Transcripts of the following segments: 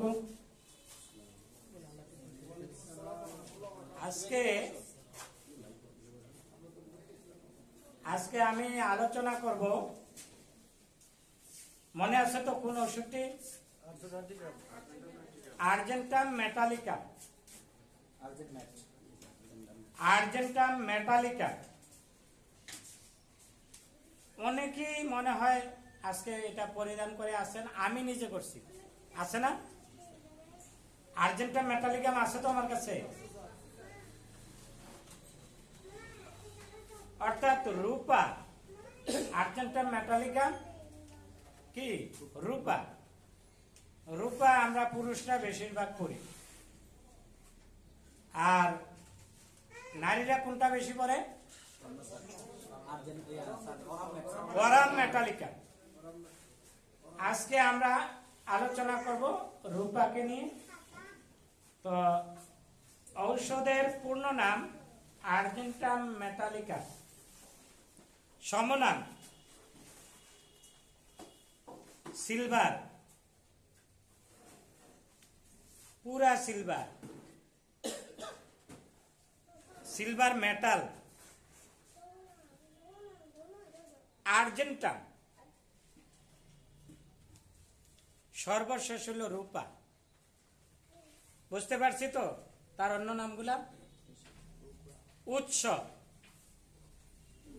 আলাইকুম। আজকে আমি আলোচনা করব, মনে আছে তো কোন ওষুধটি? Argentum Metallica. আর্জেন্টাম মেটালিকা অনেকেই মনে হয় আজকে এটা পরিধান করে আসেন, আমি নিজে করছি, আছে না? আর্জেন্টাম মেটালিকাম আছে তো আমার কাছে, অর্থাৎ রূপা। আর্জেন্টাম মেটালিকাম কি? রূপা। রূপা আমরা পুরুষরা বেশিরভাগ করি, আর নারীরা কোনটা বেশি পরে? গরম মেটালিকা। আজকে আমরা আলোচনা করব রূপাকে নিয়ে। তো ঔষধের পূর্ণ নাম আর্জেন্টাম মেটালিকা, সমনাম সিলভার, পুরা সিলভার, সিলভার মেটাল, আর্জেন্টাম, সর্বশেষ হলো রূপা। বুঝতে পারছি তো তার অন্য নামগুলা? উৎস,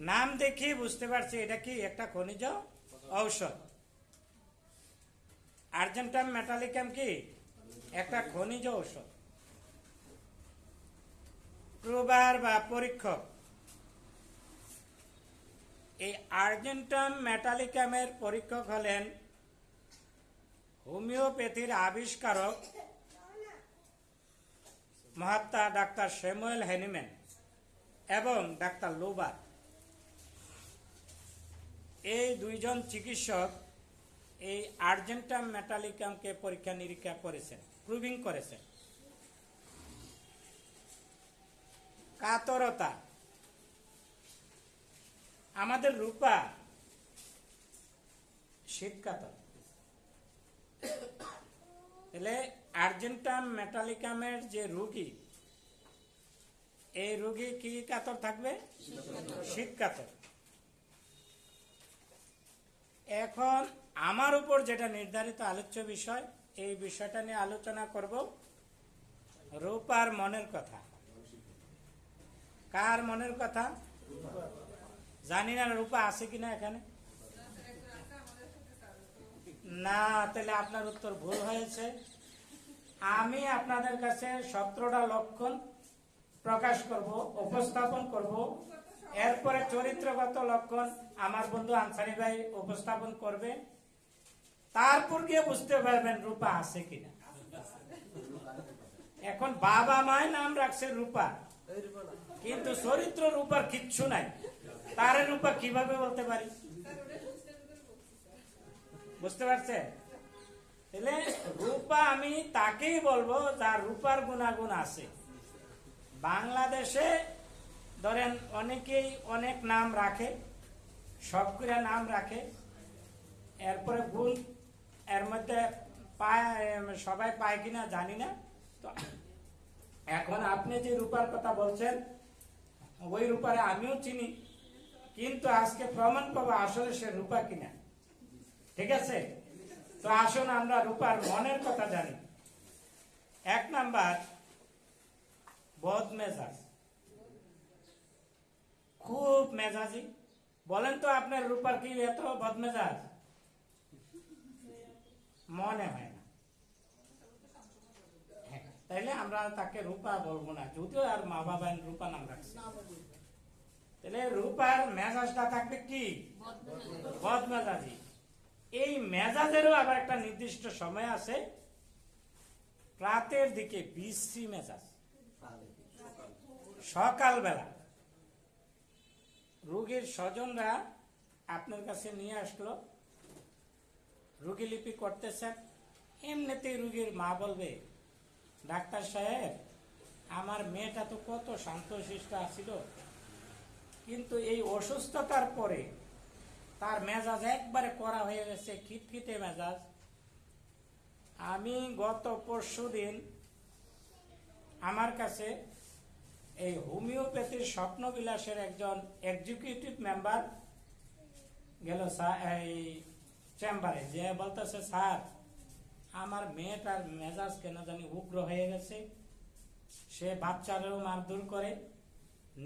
নাম দেখি বুঝতে পারছি এটা কি একটা খনিজ ঔষধ। আর্জেন্টাম মেটালিকাম কি? একটা খনিজ ঔষধ। প্রবার বা পরীক্ষক, এই আর্জেন্টাম মেটালিকামের পরীক্ষক হলেন হোমিওপ্যাথির আবিষ্কারক মহাত্মা ডাক্তার স্যামুয়েল হ্যানিম্যান এবং ডাক্তার লোবার। এই দুইজন চিকিৎসক এই আর্জেন্টাম মেটালিকামকে পরীক্ষা নিরীক্ষা করেছেন, প্রুভিং করেছেন। কাতরতা, আমাদের রূপা শীত কাতর, তাহলে আর্জেন্টাম মেটালিকামের যে রোগী, এই রোগী কি কাতর থাকবে? শীত কাতর। এখন আমার উপর যেটা নির্ধারিত আলোচ্য বিষয়, এই বিষয়টা নিয়ে আলোচনা করব রূপার মনের কথা। কার মনের কথা? জানি না রূপা আছে কিনা এখানে। না, তাহলে আপনার উত্তর ভুল হয়েছে। আমি আপনাদের কাছে 17টা লক্ষণ প্রকাশ করব, উপস্থাপন করব। এরপরে চরিত্রগত লক্ষণ আমার বন্ধু আনসারি ভাই উপস্থাপন করবে। তারপর গিয়ে বুঝতে পারবেন রূপা আছে কিনা। এখন বাবা মায় নাম রাখছে রূপা, কিন্তু চরিত্র রূপার কিচ্ছু নাই। তার রূপা কিভাবে বলতে পারি? বুঝতে পারছে? তাহলে রূপা আমি তাকেই বলবো যার রূপার গুণাগুণ আছে। বাংলাদেশে ধরেন অনেকেই অনেক নাম রাখে, সবগুলা নাম রাখে, এরপরে গুণ এর মধ্যে সবাই পায় কিনা জানি না। তো এখন আপনি যে রূপার কথা বলছেন, ওই রূপারে আমিও চিনি, কিন্তু আজকে প্রমাণ পাবো আসলে সে রূপা কিনা। ঠিক আছে? তো আসুন আমরা রূপার মনের কথা জানি। 1 নাম্বার, বদমেজাজ, খুব মেজাজি। বলেন তো আপনার রূপার কি এত বদমেজাজ? মনে হয় না। তাইলে আমরা তাকে রূপা বলবো না, যদিও আর মা বাবা রূপা নাম রাখছে। তাহলে রূপার মেজাজটা থাকবে কি? বদমেজাজি। এই মেজাজেরও আবার একটা নির্দিষ্ট সময় আছে, রাতের দিকে বিশ্রী মেজাজ, সকালবেলা। রোগীর স্বজনরা আপনার কাছে নিয়ে আসলো, রোগী লিপি করতেছেন, এমনিতেই রোগীর মা বলবে, ডাক্তার সাহেব আমার মেয়েটা তো কত শান্তশিষ্ট আছিল, কিন্তু এই অসুস্থতার পরে তার মেজাজ একবারে কড়া হয়ে গেছে, খিটখিটে মেজাজ। আমি গত পরশুদিন আমার কাছে এই হোমিওপ্যাথির স্বপ্নবিলাসের একজন এক্সিকিউটিভ মেম্বার গেল এই চেম্বারে, যে বলতেছে, স্যার আমার মেয়েটার মেজাজ কেন জানি উগ্র হয়ে গেছে, সে বাচ্চারাও মারধর করে,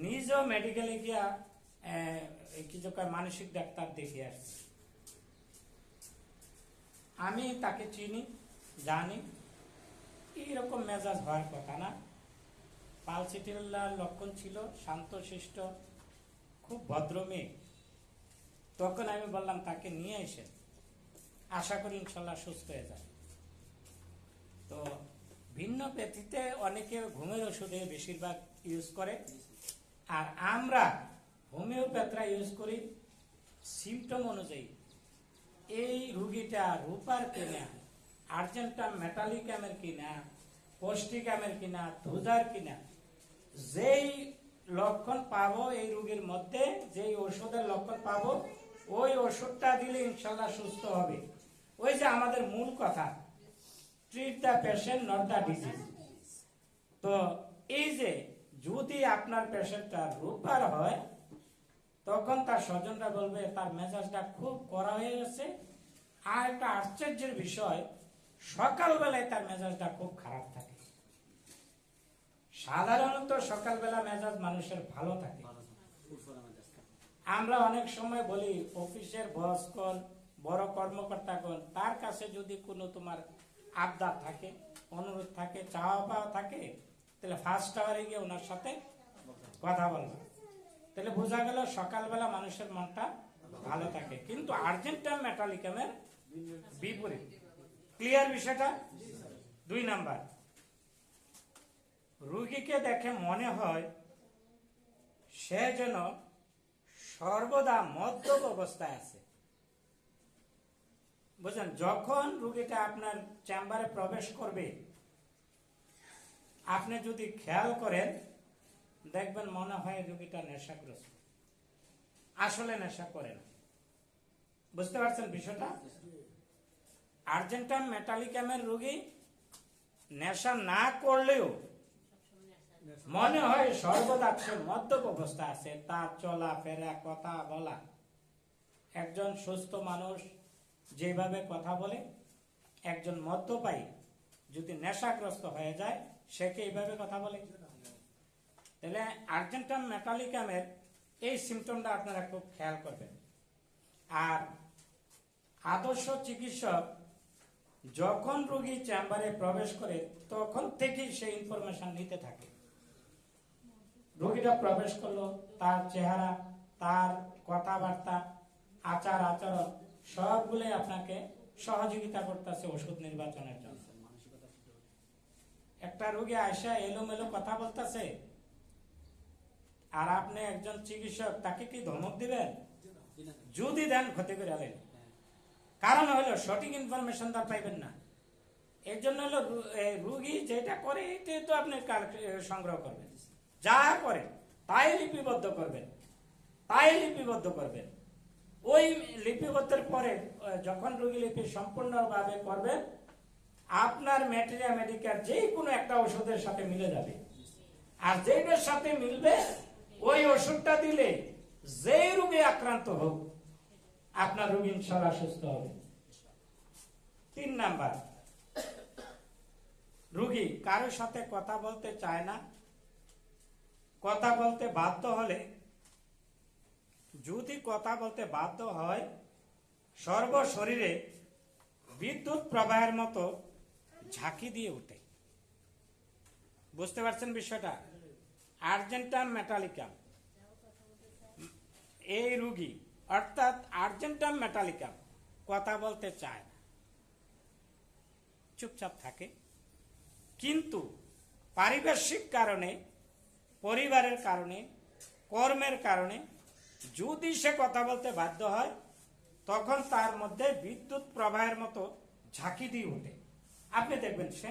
নিজেও মেডিকেলে গিয়া কিছু মানসিক ডাক্তার দেখিয়ে আসছে। আমি তাকে চিনি, জানি এইরকম মেজাজ হওয়ার কথা না। পালসিটিলার লক্ষণ ছিল, শান্তশিষ্ট, খুব ভদ্র মেয়ে। তখন আমি বললাম তাকে নিয়ে এসে, আশা করি ইনশাল্লাহ সুস্থ হয়ে যাবে। তো ভিন্ন ব্যথিতে অনেকে ঘুমের ওষুধে বেশিরভাগ ইউজ করে, আর আমরা হোমিওপ্যাথরা ইউজ করি সিমটম অনুযায়ী। এই রুগীটা রূপার কিনা, আর্জেন্টাম মেটালিকামের কিনা, পৌষ্টিকামের কিনা, ধুজার কিনা, যেই লক্ষণ পাবো এই রোগীর মধ্যে, যেই ওষুধের লক্ষণ পাবো, ওই ওষুধটা দিলে ইনশাল্লাহ সুস্থ হবে। ওই যে আমাদের মূল কথা, treat the patient not the disease. তো এই যে যদি আপনার পেশেন্টটা রূপার হয়, তখন তার স্বজনরা বলবে তার মেজাজটা খুব কড়া হয়ে গেছে। আর একটা আশ্চর্যের বিষয়, সকালবেলায় তার মেজাজটা খুব খারাপ থাকে। সাধারণত সকালবেলা মেজাজ মানুষের ভালো থাকে। আমরা অনেক সময় বলি অফিসের বসগণ, বড় কর্মকর্তাগণ, তার কাছে যদি কোনো তোমার আবদার থাকে, অনুরোধ থাকে, চাওয়া পাওয়া থাকে, তাহলে ফার্স্ট আওয়ারে গিয়ে ওনার সাথে কথা বলবে। তাহলে বোঝা গেল সকালবেলা মানুষের মনটা ভালো থাকে। কিন্তু আর্জেন্টাম মেটালিকামের বিপরীত। ক্লিয়ার বিষয়টা? 2 নাম্বার, রোগীকে দেখে মনে হয় সে যেন সর্বদা মদ্যপ অবস্থায় আছে। বুঝলেন? যখন রোগীটা আপনার চেম্বারে প্রবেশ করবে, আপনি যদি খেয়াল করেন, দেখবেন মনে হয় রোগীটা নেশাগ্রস্ত। আসলে নেশা করে না। বুঝতে পারছেন বিষয়টা? আর্জেন্টাম মেটালিকামের রোগী নেশা না করলেও মনে হয় সর্বদা সে মদ্যপ অবস্থা আছে। তার চলা ফেরা, কথা বলা, একজন সুস্থ মানুষ যেভাবে কথা বলে, একজন মদ্যপায়ী যদি নেশাগ্রস্ত হয়ে যায়, সে কি এইভাবে কথা বলে? তাহলে আর্জেন্টাম মেটালিকামের এই সিমটমটা আপনারা খুব খেয়াল করবেন। আর আদর্শ চিকিৎসক যখন রোগী চেম্বারে প্রবেশ করে, তখন থেকেই সেই ইনফরমেশন নিতে থাকে। রোগীটা প্রবেশ করলো, তার চেহারা, তার কথাবার্তা, আচার আচরণ সবগুলোই আপনাকে সহযোগিতা করতেছে ওষুধ নির্বাচনের জন্য। একটা রোগী আয়সা এলোমেলো কথা বলতেছে, আর আপনি একজন চিকিৎসক, তাকে কি ধমক দিবেন? যদি দেন, ক্ষতি করে আলেন। কারণ হলো সঠিক ইনফরমেশন তার পাইবেন না। এর জন্য হলো রোগী যেটা করে এটাই তো আপনি সংগ্রহ করবেন। যা করে তাই লিপিবদ্ধ করবেন, তাই লিপিবদ্ধ করবেন। ওই লিপিবদ্ধের পরে যখন রোগী লিপি সম্পূর্ণভাবে করবেন, আপনার ম্যাটেরিয়া মেডিকেল যে কোনো একটা ওষুধের সাথে মিলে যাবে। আর যেটার সাথে মিলবে, ওই ওষুধটা দিলে যেই রোগে আক্রান্ত হোক, আপনার রোগী ইনশাআল্লাহ সুস্থ হবে। 3 নাম্বার, রোগী কারোর সাথে কথা বলতে চায় না। কথা বলতে বাধ্য হলে, যদি কথা বলতে বাধ্য হয়, সর্বশরীরে বিদ্যুৎ প্রবাহের মতো ঝাঁকি দিয়ে ওঠে। বুঝতে পারছেন বিষয়টা? আর্জেন্টাম মেটালিকাম এই রোগী, অর্থাৎ আর্জেন্টাম মেটালিকাম কথা বলতে চায় না, চুপচাপ থাকে। কিন্তু পারিপার্শ্বিক কারণে, পরিবারের কারণে, কর্মের কারণে যদি সে কথা বলতে বাধ্য হয়, তখন তার মধ্যে বিদ্যুৎ প্রবাহের মতো ঝাঁকি দিয়ে ওঠে। আপনি দেখবেন সে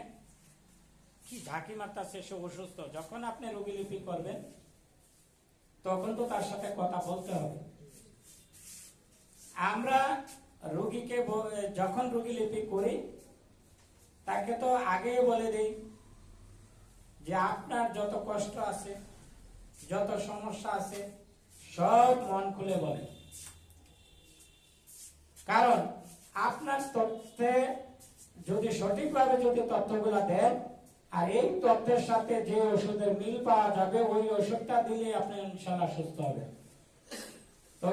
কি ঝাঁকি মারতেছে, সে অসুস্থ। যখন আপনি রোগী লিপি করবেন, তখন তো তার সাথে কথা বলতে হবে। আমরা রোগীকে যখন রোগী লিপি করি, তাকে তো আগে বলে দেই যে আপনার যত কষ্ট আছে, যত সমস্যা আছে, সব মন খুলে বলে। কারণ আপনার তথ্যে যদি সঠিকভাবে যদি তথ্যগুলো দেন, আর এই তথ্যের সাথে যে ওষুধের মিল পাওয়া যাবে, ওই ওষুধটা দিলে আপনি ইনশাল্লাহ সুস্থ হবেন। তো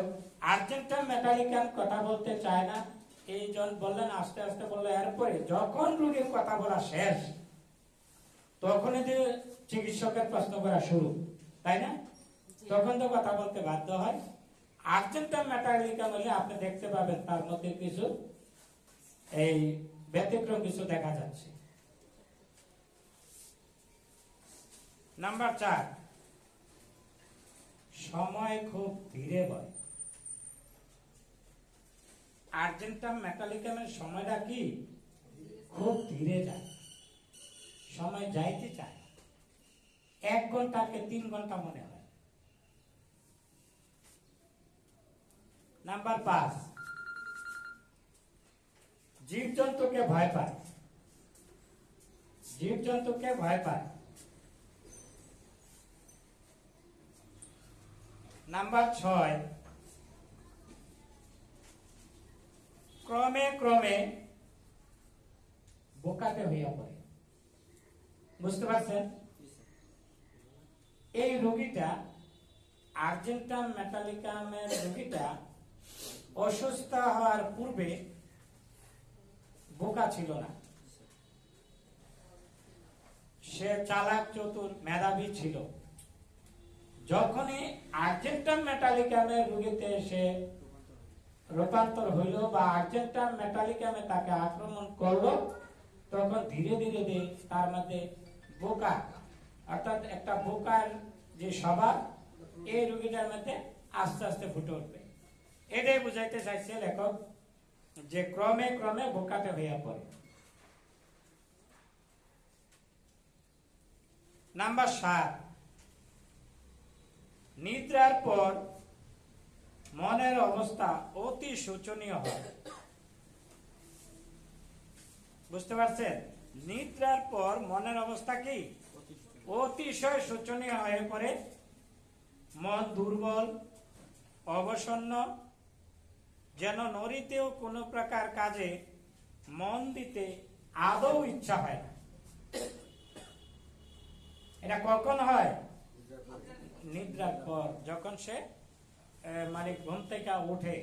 আর্জেন্টাইন মেটালিকান কথা বলতে চায় না, এই জন বললেন, আস্তে আস্তে বললো। এরপরে যখন রোগীর কথা বলা শেষ, তখনই যে চিকিৎসকের প্রশ্ন করা শুরু, তাই না? তখন তো কথা বলতে বাধ্য হয়। আর্জেন্টাইন মেটালিকান হলে আপনি দেখতে পাবেন তার মধ্যে কিছু এই ব্যতিক্রম কিছু দেখা যাচ্ছে। নাম্বার 4, সময় খুব ধীরে বয়। আর্জেন্টাইন মেটালিকামের সময়টা কি খুব ধীরে যায়, সময় যাইতে চায়, 1 ঘন্টাকে 3 ঘন্টা মনে হয়। নাম্বার 5, জীবজন্তুকে ভয় পায়। জীবজন্তুকে ভয় পায়। নাম্বার 6, ক্রমে ক্রমে বোকাতে হইয়া পড়ে। বুঝতে পারছেন? এই রোগীটা, আর্জেন্টাইন মেটালিকামের রোগীটা অসুস্থ হওয়ার পূর্বে বোকা ছিল না, সে চালাক, চতুর, মেধাবী ছিল। যখনই আর্জেন্টাইন মেটালিকামের রোগীতে সে রূপান্তর হইল বা আর্জেন্টাইন মেটালিকামে তাকে আক্রমণ করলো, তখন ধীরে ধীরে তার মধ্যে বোকা, অর্থাৎ একটা বোকার যে স্বভাব, এই রোগীটার মধ্যে আস্তে আস্তে ফুটে উঠবে। এটাই বুঝাইতে চাইছে লেখক, যে ক্রমে ক্রমে বোকাতে হইয়া পড়ে। নাম্বার 7, নিদ্রার পর মনের অবস্থা অতি শোচনীয় হয়। বুঝতে পারছেন? নিদ্রার পর মনের অবস্থা কি অতিশয় শোচনীয় হয়ে পড়ে। মন দুর্বল, অবসন্ন, যেন নড়িতেও কোনো প্রকার কাজে মন দিতে আদৌ ইচ্ছা হয় না। এটা কখন হয়? নিদ্রার পর, যখন সে মানে ঘুম থেকে উঠে,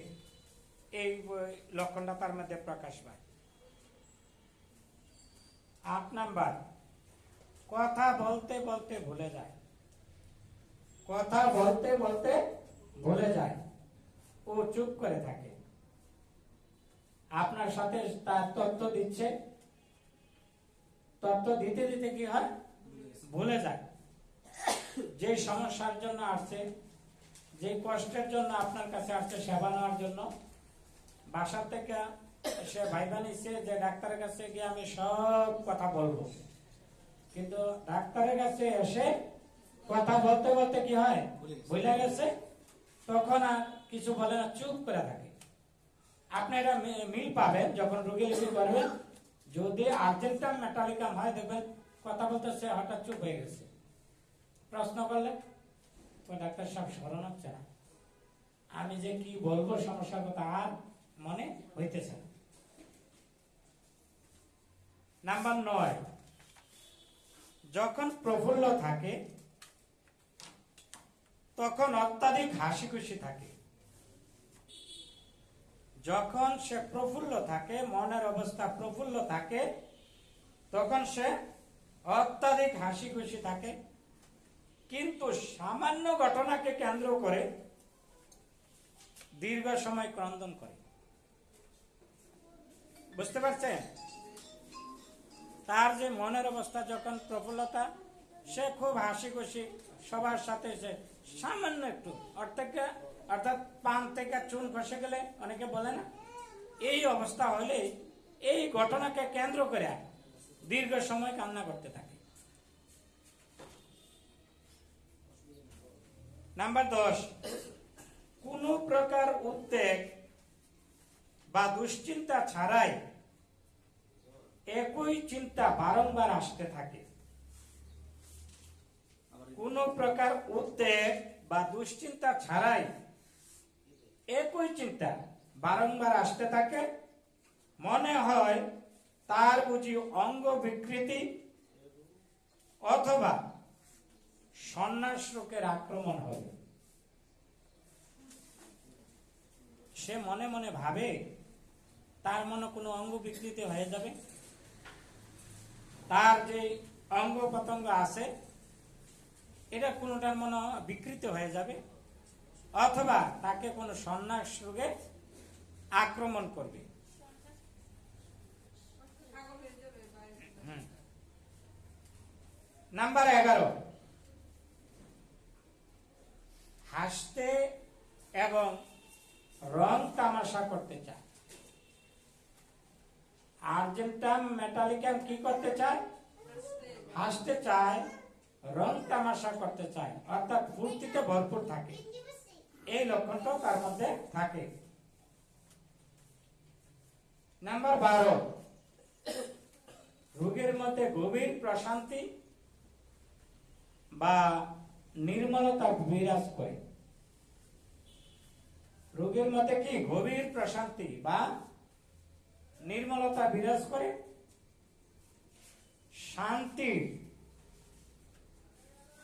এই লক্ষণটা তার মধ্যে প্রকাশ পায়। 8 নাম্বার, কথা বলতে বলতে ভুলে যায়। কথা বলতে বলতে ভুলে যায়, ও চুপ করে থাকে। আপনার সাথে তার তথ্য দিচ্ছে, তথ্য দিতে দিতে কি হয়, ভুলে যায়। যে সমস্যার জন্য আসছে, যে কষ্টের জন্য আপনার কাছে আসছে সেবা নেওয়ার জন্য, বাসা থেকে সে ভাইবা নিচ্ছে যে ডাক্তারের কাছে গিয়ে আমি সব কথা বলবো, কিন্তু ডাক্তারের কাছে এসে কথা বলতে বলতে কি হয়, ভুলে গেছে। তখন আর কিছু বলে না, চুপ করে থাকে। আপনি এটা মিল পাবেন যখন রোগী লিপি করবেন। যদি আর্জেন্টাইন মেটালিকাম হয়, দেখবেন কথা বলতেছে, হঠাৎ চুপ হয়ে গেছে। প্রশ্ন করলে ডাক্তার সাহেব স্মরণ হচ্ছে না, আমি যে কি বলবো সমস্যার কথা আর মনে হইতেছে না। নাম্বার 9, যখন প্রফুল্ল থাকে তখন অত্যাধিক হাসি খুশি থাকে। যখন সে প্রফুল্ল থাকে, মনের অবস্থা প্রফুল্ল থাকে, তখন সে অত্যাধিক হাসি খুশি থাকে। কিন্তু সামান্য ঘটনাকে কেন্দ্র করে দীর্ঘ সময় ক্রন্দন করে। বুঝতে পারছেন? তার যে মনের অবস্থা যখন প্রফুল্লতা, সে খুব হাসি খুশি, সবার সাথে সে সামান্য একটু, অর্থাৎ পান থেকে চুন খসে গেলে অনেকে বলে না, এই অবস্থা হলে এই ঘটনাকে কেন্দ্র করে দীর্ঘ সময় কান্না করতে থাকে। নাম্বার 10, কোন প্রকার উদ্বেগ বা দুশ্চিন্তা ছাড়াই একই চিন্তা বারংবার আসতে থাকে, কোন প্রকার উদ্বেগ বা দুশ্চিন্তা ছাড়াই একই চিন্তা বারংবার আসতে থাকে, মনে হয় তার বুঝি অঙ্গ বিকৃতি অথবা সন্ন্যাস রোগের আক্রমণ হবে। সে মনে মনে ভাবে তার মনে কোনো অঙ্গ বিকৃতি হয়ে যাবে, তার যে অঙ্গ প্রত্যঙ্গ আছে এটা কোনোটার মনে বিকৃত হয়ে যাবে, অথবা তাকে কোনো সন্ন্যাস রোগে আক্রমণ করবে। নাম্বার 11, হাসতে এবং রং তামাশা করতে চায়। আর্জেন্টাম মেটালিকাম কি করতে চায়? হাসতে চায়, রং তামাশা করতে চায়, অর্থাৎ ফুর্তিতে ভরপুর থাকে। এই লক্ষণটাও তার মধ্যে থাকে। নাম্বার 12, রোগীর মধ্যে গভীর প্রশান্তি বা নির্মলতা বিরাজ করে। রোগীর মধ্যে কি গভীর প্রশান্তি বা নির্মলতা বিরাজ করে, শান্তি,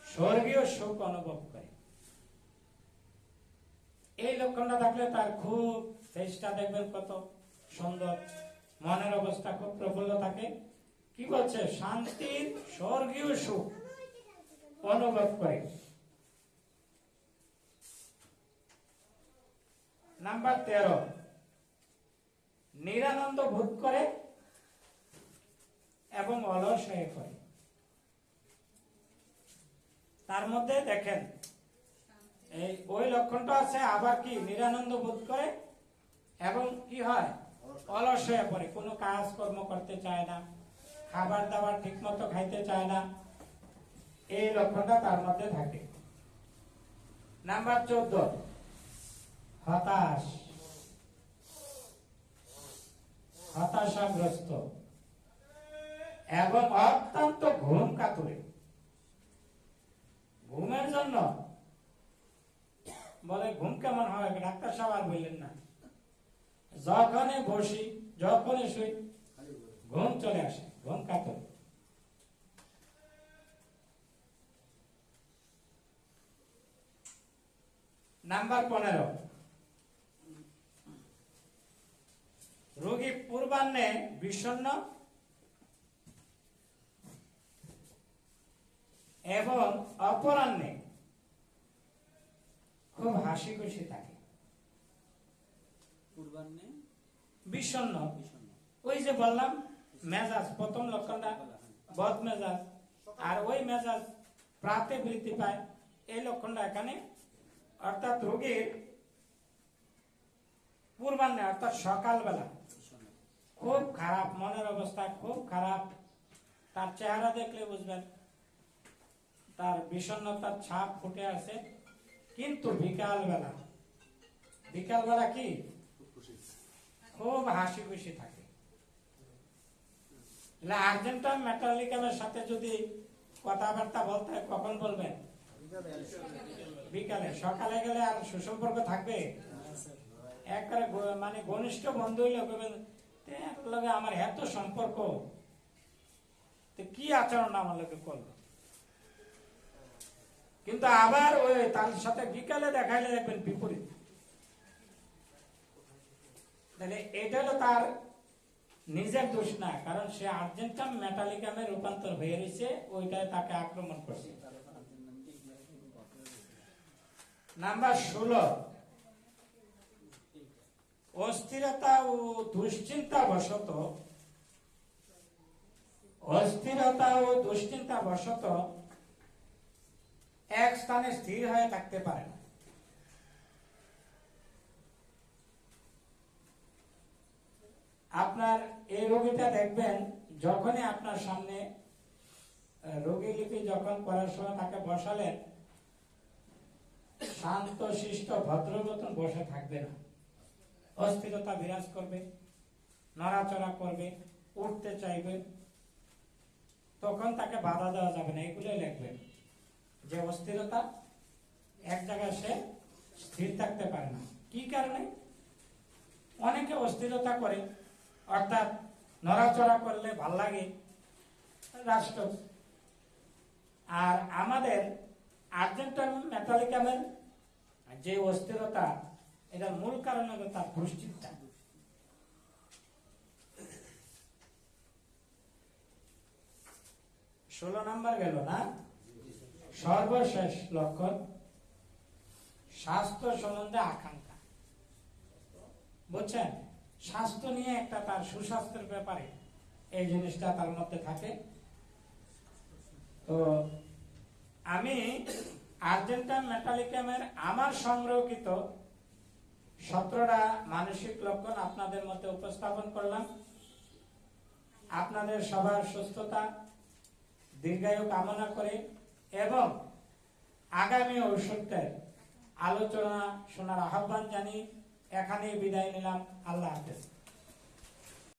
স্বর্গীয় সুখ অনুভব করে। এই লক্ষণটা থাকলে তার খুব চেষ্টা, দেখবেন কত সুন্দর, মনের অবস্থা খুব প্রফুল্ল থাকে। কি বলছে? শান্তির স্বর্গীয় সুখ অনুভব করে। নাম্বার 13, নিরানন্দ বোধ করে এবং অলস হয়ে পড়ে। তার মধ্যে দেখেন এই ওই লক্ষণটা আছে, আবার কি নিরানন্দ বোধ করে এবং কি হয়? অলস হয়ে পড়ে, কোনো কাজ কর্ম করতে চায় না, খাবার দাবার ঠিক মতো খাইতে চায় না। এই লক্ষণটা তার মধ্যে থাকে। নাম্বার 14, হতাশ, হতাশাগ্রস্ত এবং অত্যন্ত ঘুম কাতুরে। ঘুমের জন্য বলে ঘুম কেমন হয় ডাক্তার সাহেব আর বললেন না, যখনই বসি যখনই শুই ঘুম চলে আসে, ঘুম কাতুর। নাম্বার 15, রোগী পূর্বাহ্নে বিষণ্ণ এবং অপরাহ্নে খুব হাসি খুশি থাকে। পূর্বাহ্নে বিষণ্ণ, ওই যে বললাম মেজাজ, প্রথম লক্ষণটা বদ মেজাজ, আর ওই মেজাজ প্রাতে বৃদ্ধি পায়, এই লক্ষণটা এখানে। অর্থাৎ রোগীর পূর্বাহ্নে অর্থাৎ সকালবেলা খুব খারাপ, মনের অবস্থা খুব খারাপ, তার চেহারা দেখলে বুঝবেন তার বিষণ্ণতার ছাপ ফুটে আছে। কিন্তু বিকালবেলা কি খুব হাসি খুশি থাকে। আর্জেন্টাম মেটালিকামের সাথে যদি কথাবার্তা বলতে হয় কখন বলবেন? বিকালে। সকালে গেলে আর সুসম্পর্ক থাকবে? একবারে মানে ঘনিষ্ঠ বন্ধু হইলে লগে আমার এত সম্পর্ক, কি আচরণ আমার লোকে করলো। কিন্তু আবার ওই তার সাথে বিকালে দেখাইলে দেখবেন বিপরীত। তাহলে এটা হলো তার নিজের দোষ না, কারণ সে আর্জেন্টাম মেটালিকামে রূপান্তর হয়ে রয়েছে, ওইটাই তাকে আক্রমণ করছে। নাম্বার 16, অস্থিরতা ও দুশ্চিন্তা বশত এক স্থানে স্থির হয়ে থাকতে পারে না। আপনার এই রোগীটা দেখবেন, যখনই আপনার সামনে রোগী লিপি যখন করার সময় তাকে বসালেন, শান্ত শিষ্ট ভদ্র মতন বসে থাকবে না, অস্থিরতা বিরাজ করবে, নড়াচড়া করবে, উঠতে চাইবে, তখন তাকে বাধা দেওয়া যাবে না, এগুলোই লিখবেন। যে অস্থিরতা, এক জায়গায় সে স্থির থাকতে পারে না। কি কারণে? অনেকে অস্থিরতা করে, অর্থাৎ নড়াচড়া করলে ভাল লাগে রাষ্ট্র। আর আমাদের আর্জেন্টাইন মেটালিকামের যে অস্থিরতা, এটার মূল কারণ হলো তার পুষ্টিটা। ষোলো নম্বর গেল না? সর্বশেষ লক্ষণ, স্বাস্থ্য সম্বন্ধে আকাঙ্ক্ষা। বুঝছেন? স্বাস্থ্য নিয়ে একটা তার সুস্বাস্থ্যের ব্যাপারে এই জিনিসটা তার মধ্যে থাকে। তো আমি আর্জেন্টাইন মেটালিকামের আমার সংরক্ষিত 17টা মানসিক লক্ষণ আপনাদের মধ্যে উপস্থাপন করলাম। আপনাদের সবার সুস্থতা, দীর্ঘায়ু কামনা করে এবং আগামী ঔষধের আলোচনা শোনার আহ্বান জানিয়ে এখানেই বিদায় নিলাম। আল্লাহ হাফেজ।